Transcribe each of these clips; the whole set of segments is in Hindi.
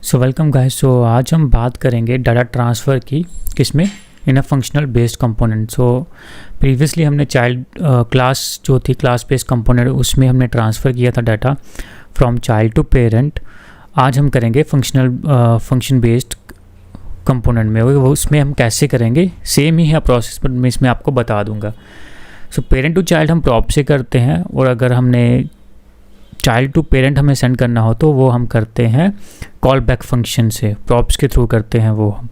So welcome guys. सो आज हम बात करेंगे डाटा ट्रांसफ़र की, किसमें, in a functional based component. So previously हमने चाइल्ड क्लास जो थी, क्लास बेस्ड कंपोनेंट, उसमें हमने ट्रांसफ़र किया था data from child to parent. आज हम करेंगे फंक्शन बेस्ड कंपोनेंट में। वो उसमें हम कैसे करेंगे, सेम ही है प्रोसेस, पर मैं इसमें आपको बता दूंगा। सो पेरेंट टू चाइल्ड हम प्रॉप से करते हैं, और अगर हमने चाइल्ड टू पेरेंट हमें सेंड करना हो तो वो हम करते हैं कॉल बैक फंक्शन से, प्रॉप्स के थ्रू करते हैं वो हम।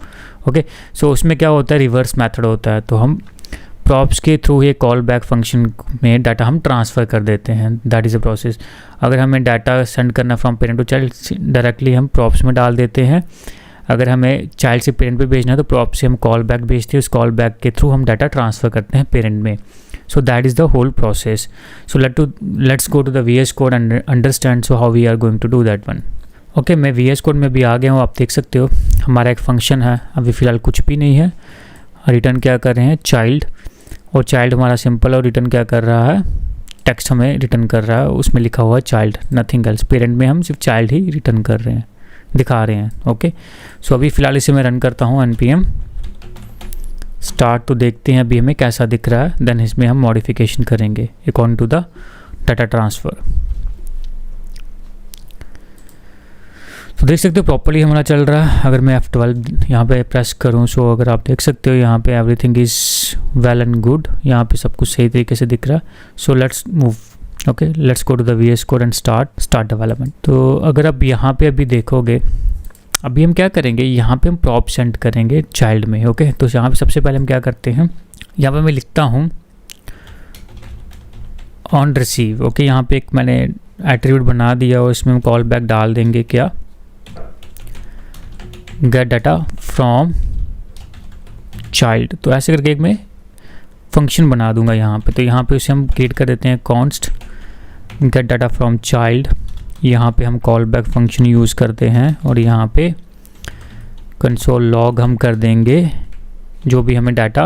ओके, सो उसमें क्या होता है, रिवर्स मेथड होता है। तो हम प्रॉप्स के थ्रू ये कॉल बैक फंक्शन में डाटा हम ट्रांसफ़र कर देते हैं, दैट इज़ अ प्रोसेस। अगर हमें डाटा सेंड करना from parent to child, directly हम प्रॉप्स में डाल देते हैं। अगर हमें चाइल्ड से पेरेंट पे भेजना है तो प्रॉप से हम कॉल बैक भेजते हैं, उस कॉल बैक के थ्रू हम डाटा ट्रांसफ़र करते हैं पेरेंट में। So that is the whole process. So let's go to the VS Code and understand so how we are going to do that one. Okay, मैं VS Code में भी आ गया हूँ। आप देख सकते हो हमारा एक फंक्शन है, अभी फ़िलहाल कुछ भी नहीं है। रिटर्न क्या कर रहे हैं, चाइल्ड, और चाइल्ड हमारा सिंपल, और रिटर्न क्या कर रहा है, टेक्स्ट हमें रिटर्न कर रहा है, उसमें लिखा हुआ है चाइल्ड, नथिंग एल्स। पेरेंट में हम सिर्फ चाइल्ड ही रिटर्न कर रहे हैं, दिखा रहे हैं। ओके, सो अभी फ़िलहाल इसे मैं रन करता हूँ npm स्टार्ट, तो देखते हैं अभी हमें कैसा दिख रहा है। देन इसमें हम मॉडिफिकेशन करेंगे according to the data transfer. तो देख सकते हो प्रॉपर्ली हमारा चल रहा है। अगर मैं F12 यहाँ पे प्रेस करूँ, सो अगर आप देख सकते हो यहाँ पे everything is well and good, यहाँ पे सब कुछ सही तरीके से दिख रहा है। So let's move, okay, let's go to the VS code and start development. तो अगर आप यहाँ पे अभी देखोगे, अभी हम क्या करेंगे, यहाँ पे हम प्रॉप सेंड करेंगे चाइल्ड में। ओके, तो यहाँ पे सबसे पहले हम क्या करते हैं, यहाँ पे मैं लिखता हूँ ऑन रिसीव। ओके, यहाँ पे एक मैंने एट्रीब्यूट बना दिया, और इसमें हम कॉल बैक डाल देंगे क्या, गेट डाटा फ्रॉम चाइल्ड। तो ऐसे करके एक मैं फंक्शन बना दूंगा यहाँ पे। तो यहाँ पे उसे हम क्रिएट कर देते हैं const gate data from child. यहाँ पे हम कॉल बैक फंक्शन यूज़ करते हैं, और यहाँ पे कंसोल लॉग हम कर देंगे जो भी हमें डाटा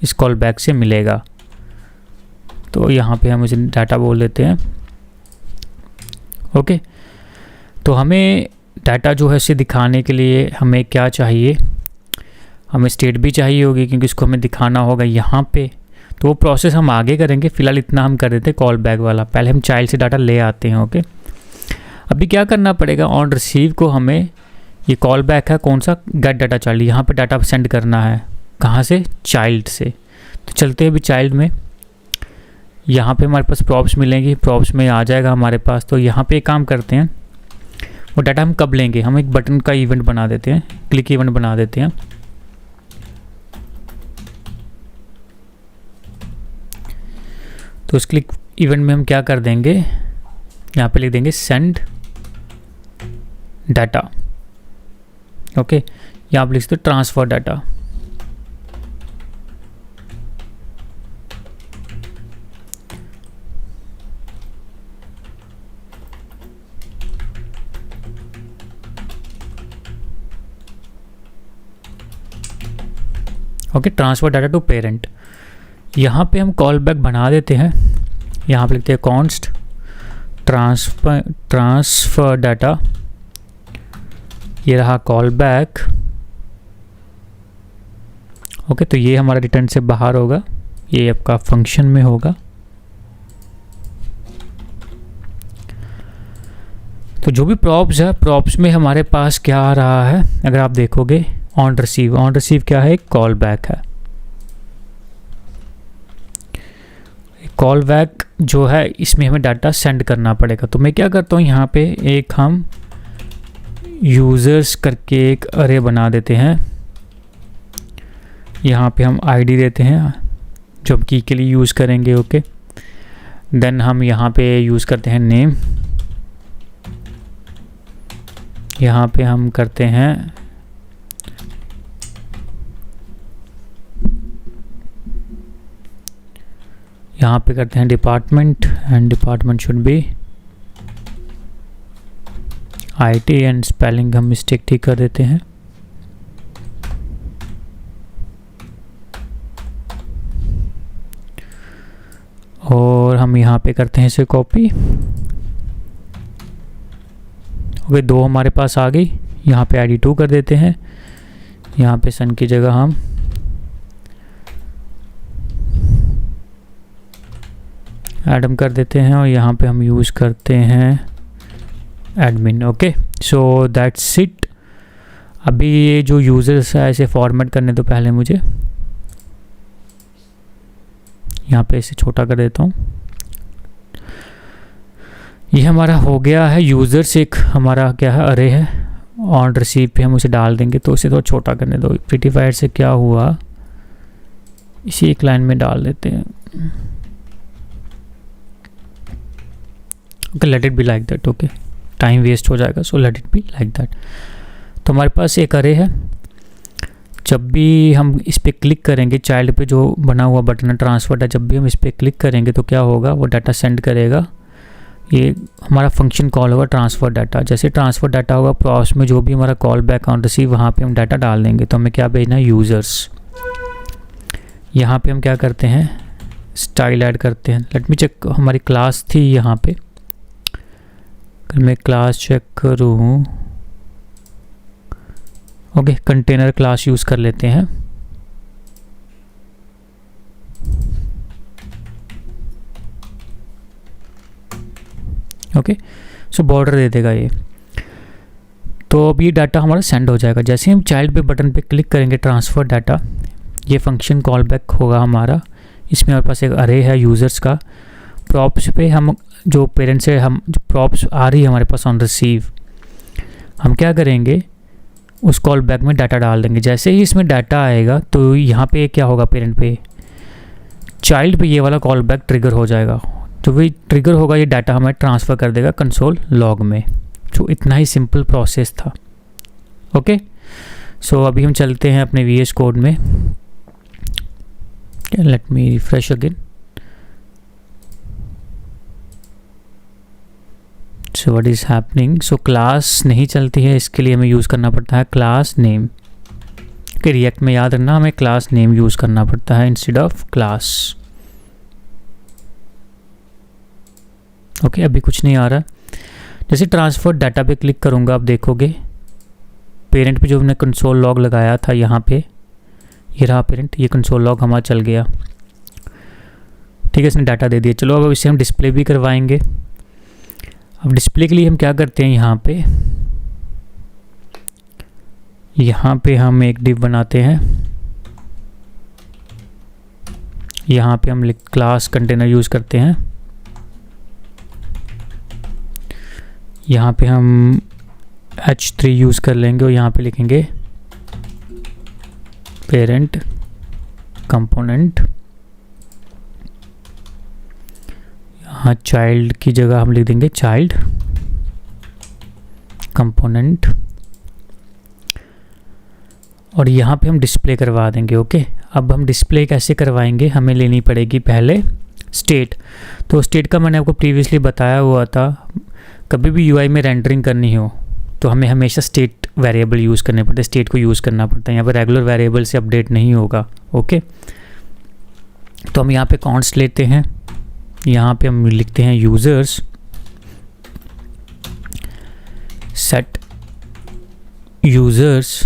इस कॉल बैक से मिलेगा। तो यहाँ पे हम इसे डाटा बोल देते हैं। ओके, तो हमें डाटा जो है इसे दिखाने के लिए हमें क्या चाहिए, हमें स्टेट भी चाहिए होगी, क्योंकि इसको हमें दिखाना होगा यहाँ पे। तो वो प्रोसेस हम आगे करेंगे, फ़िलहाल इतना हम कर देते हैं कॉल बैक वाला। पहले हम चाइल्ड से डाटा ले आते हैं। ओके, अभी क्या करना पड़ेगा, ऑन रिसीव को हमें, ये कॉल बैक है कौन सा, गेट डाटा चाइल्ड, यहाँ पे डाटा सेंड करना है, कहाँ से, चाइल्ड से। तो चलते हैं अभी चाइल्ड में। यहाँ पे हमारे पास प्रॉप्स मिलेंगी, प्रॉप्स में आ जाएगा हमारे पास। तो यहाँ पे एक काम करते हैं, वो डाटा हम कब लेंगे, हम एक बटन का इवेंट बना देते हैं, क्लिक इवेंट बना देते हैं। तो उस क्लिक इवेंट में हम क्या कर देंगे, यहाँ पे लिख देंगे सेंड डाटा। ओके, यहाँ पे लिख दो transfer data. Okay, transfer data to parent. यहाँ पे हम कॉल बैक बना देते हैं, यहाँ पे लिखते हैं कॉन्स्ट ट्रांसफ़र डाटा, ये रहा कॉल बैक। ओके, तो ये हमारा रिटर्न से बाहर होगा, ये आपका फंक्शन में होगा। तो जो भी प्रॉप्स है, प्रॉप्स में हमारे पास क्या आ रहा है, अगर आप देखोगे ऑन रिसीव क्या है, कॉल बैक है। कॉल बैक जो है, इसमें हमें डाटा सेंड करना पड़ेगा। तो मैं क्या करता हूँ, यहाँ पे एक हम यूज़र्स करके एक अरे बना देते हैं। यहाँ पे हम आईडी देते हैं जो हम की के लिए यूज़ करेंगे। ओके, देन हम यहाँ पे यूज़ करते हैं नेम, यहाँ पे हम करते हैं यहाँ पे करते हैं department, and department should be IT, and spelling हम मिस्टेक ठीक कर देते हैं। और हम यहाँ पे करते हैं इसे कॉपी। ओके, दो हमारे पास आ गई, यहाँ पे ID2 कर देते हैं, यहाँ पे सन की जगह हम एडम कर देते हैं और यहाँ पे हम यूज़ करते हैं admin. Okay, so that's it. अभी ये जो यूज़र्स है ऐसे फॉर्मेट करने तो पहले मुझे यहाँ पे इसे छोटा कर देता हूँ। ये हमारा हो गया है यूज़र्स, एक हमारा क्या है अरे है, ऑन रिसीव पे हम उसे डाल देंगे। तो उसे थोड़ा छोटा करने दो। प्रीटीफायर से क्या हुआ, इसी एक लाइन में डाल देते हैं। Okay, let it be like that. Okay, time waste हो जाएगा, so let it be like that. तो हमारे पास एक अरे है, जब भी हम इस पर क्लिक करेंगे, चाइल्ड पे जो बना हुआ बटन है ट्रांसफर है, जब भी हम इस पर क्लिक करेंगे तो क्या होगा, वो डाटा सेंड करेगा। ये हमारा फंक्शन कॉल होगा ट्रांसफ़र डाटा। जैसे ट्रांसफ़र डाटा होगा प्रोसेस में, जो भी हमारा कॉल बैक ऑन रिसीव, वहाँ पे हम डाटा डाल देंगे। तो हमें क्या भेजना है, यूज़र्स। यहाँ पे हम क्या करते हैं, स्टाइल ऐड करते हैं। लेट मी चेक, हमारी क्लास थी यहाँ पे, अगर मैं क्लास चेक करूँ, ओके, कंटेनर क्लास यूज़ कर लेते हैं। ओके, सो बॉर्डर दे देगा ये। तो अब ये डाटा हमारा सेंड हो जाएगा। जैसे हम चाइल्ड पे बटन पे क्लिक करेंगे ट्रांसफ़र डाटा, ये फंक्शन कॉल बैक होगा हमारा। इसमें हमारे पास एक अरे है यूज़र्स का। प्रॉप्स पे हम जो पेरेंट्स से हम जो प्रॉप्स आ रही है हमारे पास ऑन रिसीव, हम क्या करेंगे, उस कॉल बैक में डाटा डाल देंगे। जैसे ही इसमें डाटा आएगा तो यहाँ पे क्या होगा, पेरेंट पे, चाइल्ड पे ये वाला कॉल बैक ट्रिगर हो जाएगा। तो वही ट्रिगर होगा, ये डाटा हमें ट्रांसफ़र कर देगा कंसोल लॉग में। तो इतना ही सिंपल प्रोसेस था। ओके, सो अभी हम चलते हैं अपने VS कोड में। Let me refresh again. So what is happening, so class नहीं चलती है, इसके लिए हमें यूज़ करना पड़ता है क्लास नेम। कि रिएक्ट में याद रखना, हमें क्लास नेम यूज़ करना पड़ता है इंस्टेड ऑफ क्लास। ओके, अभी कुछ नहीं आ रहा। जैसे ट्रांसफ़र डाटा पे क्लिक करूँगा, आप देखोगे पेरेंट पे जो हमने कंसोल लॉग लगाया था, यहाँ पे ये रहा पेरेंट, ये कंसोल लॉग हमारा चल गया। ठीक है, इसने डाटा दे दिया। चलो अब इसे हम डिस्प्ले भी करवाएंगे। अब डिस्प्ले के लिए हम क्या करते हैं, यहाँ पे हम एक डिव बनाते हैं। यहाँ पे हम क्लास कंटेनर यूज़ करते हैं। यहाँ पे हम H3 यूज़ कर लेंगे और यहाँ पे लिखेंगे पेरेंट कंपोनेंट। यहाँ चाइल्ड की जगह हम लिख देंगे चाइल्ड कंपोनेंट, और यहाँ पे हम डिस्प्ले करवा देंगे। ओके, अब हम डिस्प्ले कैसे करवाएंगे, हमें लेनी पड़ेगी पहले स्टेट। तो स्टेट का मैंने आपको प्रीवियसली बताया हुआ था, कभी भी UI में रेंडरिंग करनी हो तो हमें हमेशा स्टेट वेरिएबल यूज़ करने पड़ते हैं, स्टेट को यूज़ करना पड़ता है। यहाँ पर रेगुलर वेरिएबल से अपडेट नहीं होगा। ओके, तो हम यहाँ पे कॉन्स्ट लेते हैं, यहाँ पे हम लिखते हैं यूज़र्स सेट यूज़र्स,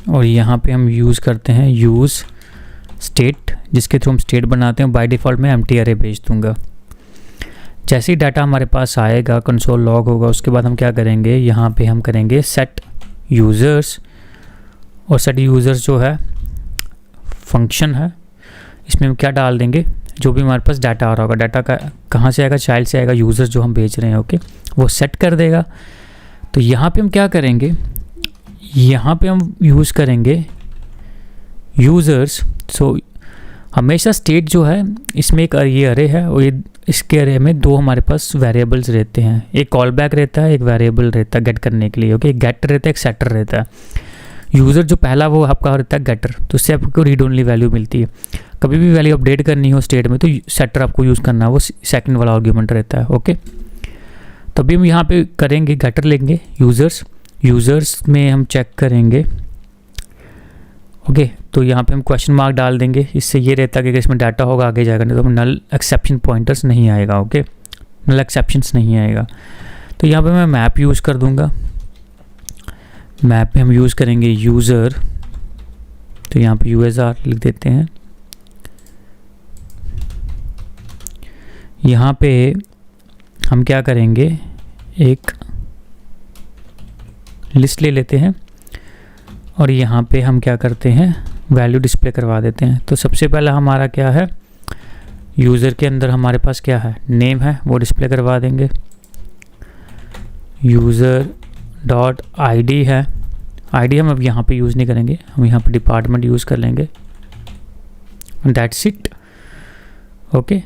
और यहाँ पे हम यूज़ करते हैं यूज़ स्टेट, जिसके थ्रू हम स्टेट बनाते हैं। बाय डिफ़ॉल्ट मैं एम्प्टी अरे भेज दूँगा। जैसे ही डाटा हमारे पास आएगा, कंसोल लॉग होगा, उसके बाद हम क्या करेंगे, यहाँ पे हम करेंगे सेट यूज़र्स, और सेट यूज़र्स जो है फंक्शन है, इसमें हम क्या डाल देंगे, जो भी हमारे पास डाटा आ रहा होगा। डाटा का कहाँ से आएगा, चाइल्ड से आएगा, यूज़र्स जो हम भेज रहे हैं। ओके, वो सेट कर देगा। तो यहाँ पे हम क्या करेंगे, यहाँ पे हम यूज़ करेंगे यूज़र्स। सो हमेशा स्टेट जो है, इसमें एक ये अरे है, और ये इसके अरे में दो हमारे पास वेरिएबल्स रहते हैं। एक कॉल बैक रहता है, एक वेरिएबल रहता है गेट करने के लिए। ओके, एक गेटर रहता है, एक सेटर रहता है। यूज़र जो पहला वो आपका रहता है गेटर, तो उससे आपको रीड ओनली वैल्यू मिलती है। कभी भी वैल्यू अपडेट करनी हो स्टेट में तो सेटर आपको यूज़ करना है, वो सेकंड वाला आर्ग्यूमेंट रहता है। ओके, तभी हम यहाँ पे करेंगे गेटर लेंगे यूज़र्स में हम चेक करेंगे। ओके, तो यहाँ पे हम क्वेश्चन मार्क डाल देंगे। इससे ये रहता है कि अगर इसमें डाटा होगा आगे जाएगा, नहीं तो नल एक्सेप्शन पॉइंटर्स नहीं आएगा। ओके, नल एक्सेप्शंस नहीं आएगा। तो यहाँ पे मैं मैप यूज़ कर दूँगा। मैप में हम यूज़ करेंगे यूज़र, तो यहाँ पे USR लिख देते हैं। यहाँ पे हम क्या करेंगे, एक लिस्ट ले लेते हैं और यहाँ पे हम क्या करते हैं, वैल्यू डिस्प्ले करवा देते हैं। तो सबसे पहला हमारा क्या है, यूज़र के अंदर हमारे पास क्या है, नेम है, वो डिस्प्ले करवा देंगे। यूज़र डॉट ID है, ID हम अब यहाँ पे यूज़ नहीं करेंगे, हम यहाँ पे डिपार्टमेंट यूज़ कर लेंगे। That's it. ओके,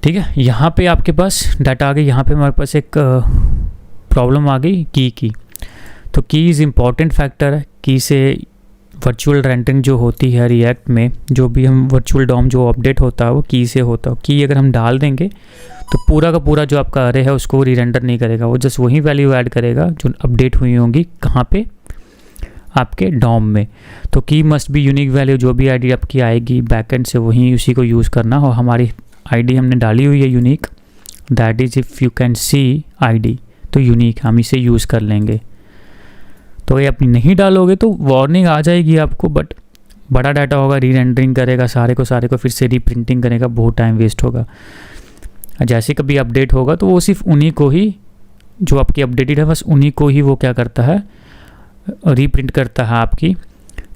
ठीक है। यहाँ पे आपके पास डाटा आ गई। यहाँ पे हमारे पास एक प्रॉब्लम आ गई की। तो की इज़ इम्पॉर्टेंट फैक्टर है। की से वर्चुअल रेंडरिंग जो होती है रिएक्ट में, जो भी हम वर्चुअल डॉम जो अपडेट होता है वो की से होता है। की अगर हम डाल देंगे तो पूरा का पूरा जो आपका अरे है उसको रीरेंडर नहीं करेगा, वो जस्ट वही वैल्यू ऐड करेगा जो अपडेट हुई होंगी कहाँ पे, आपके डॉम में। तो की मस्ट बी यूनिक वैल्यू, जो भी आईडी आपकी आएगी बैकएंड से वहीं उसी को यूज़ करना। और हमारी आईडी हमने डाली हुई है unique, that is if you can see ID, तो यूनिक हम इसे यूज़ कर लेंगे। तो ये अपनी नहीं डालोगे तो वार्निंग आ जाएगी आपको, बट बड़ा डाटा होगा, री रेंडरिंग करेगा सारे को फिर से रीप्रिंटिंग करेगा, बहुत टाइम वेस्ट होगा। जैसे कभी अपडेट होगा तो वो सिर्फ उन्हीं को ही, जो आपकी अपडेटेड है बस उन्हीं को ही वो क्या करता है, रीप्रिंट करता है, आपकी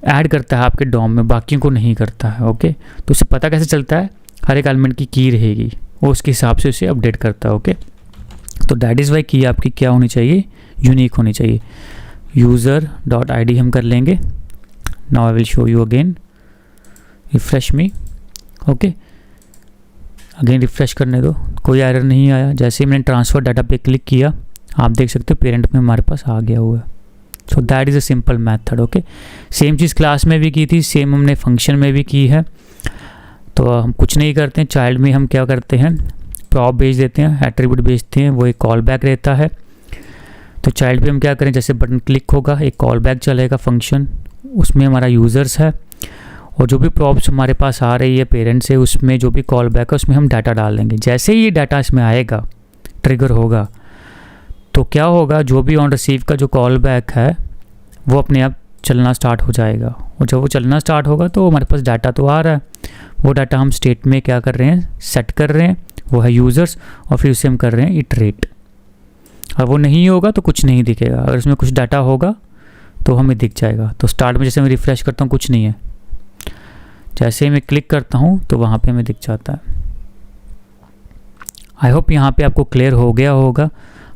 ऐड करता है आपके डॉम में, बाकियों को नहीं करता है। ओके, तो उसे पता कैसे चलता है, हर एक एलिमेंट की की रहेगी, वो उसके हिसाब से उसे अपडेट करता है। ओके, तो दैट इज़ वाई की आपकी क्या होनी चाहिए, यूनिक होनी चाहिए। यूज़र डॉट ID हम कर लेंगे। Now I will show you again, refresh me. Okay, again refresh करने दो, कोई एरर नहीं आया। जैसे ही मैंने ट्रांसफ़र डाटा पे क्लिक किया, आप देख सकते हो पेरेंट में हमारे पास आ गया हुआ है। So that is a simple method. Okay, same cheese class में भी की थी, सेम हमने फंक्शन में भी की है। तो हम कुछ नहीं करते हैं, चाइल्ड में हम क्या करते हैं, प्रॉप भेज देते हैं, एट्रीब्यूट भेजते हैं, वो एक कॉल बैक रहता है। तो चाइल्ड पे हम क्या करें, जैसे बटन क्लिक होगा एक कॉल बैक चलेगा फंक्शन, उसमें हमारा यूज़र्स है, और जो भी प्रॉप्स हमारे पास आ रही है पेरेंट से, उसमें जो भी कॉल बैक है उसमें हम डाटा डाल देंगे। जैसे ही ये डाटा इसमें आएगा, ट्रिगर होगा, तो क्या होगा, जो भी ऑन रिसीव का जो कॉल बैक है वो अपने आप चलना स्टार्ट हो जाएगा। और जब वो चलना स्टार्ट होगा तो हमारे पास डाटा तो आ रहा है, वो डाटा हम स्टेट में क्या कर रहे हैं, सेट कर रहे हैं, वो है यूज़र्स, और फिर उसे हम कर रहे हैं इटरेट। और वो नहीं होगा तो कुछ नहीं दिखेगा, अगर इसमें कुछ डाटा होगा तो हमें दिख जाएगा। तो स्टार्ट में जैसे मैं रिफ़्रेश करता हूँ कुछ नहीं है, जैसे ही मैं क्लिक करता हूँ तो वहाँ पे हमें दिख जाता है। आई होप यहाँ पे आपको क्लियर हो गया होगा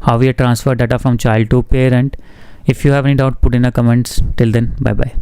how we transfer data from child to parent. If you have any doubt put in a comments. Till then bye bye.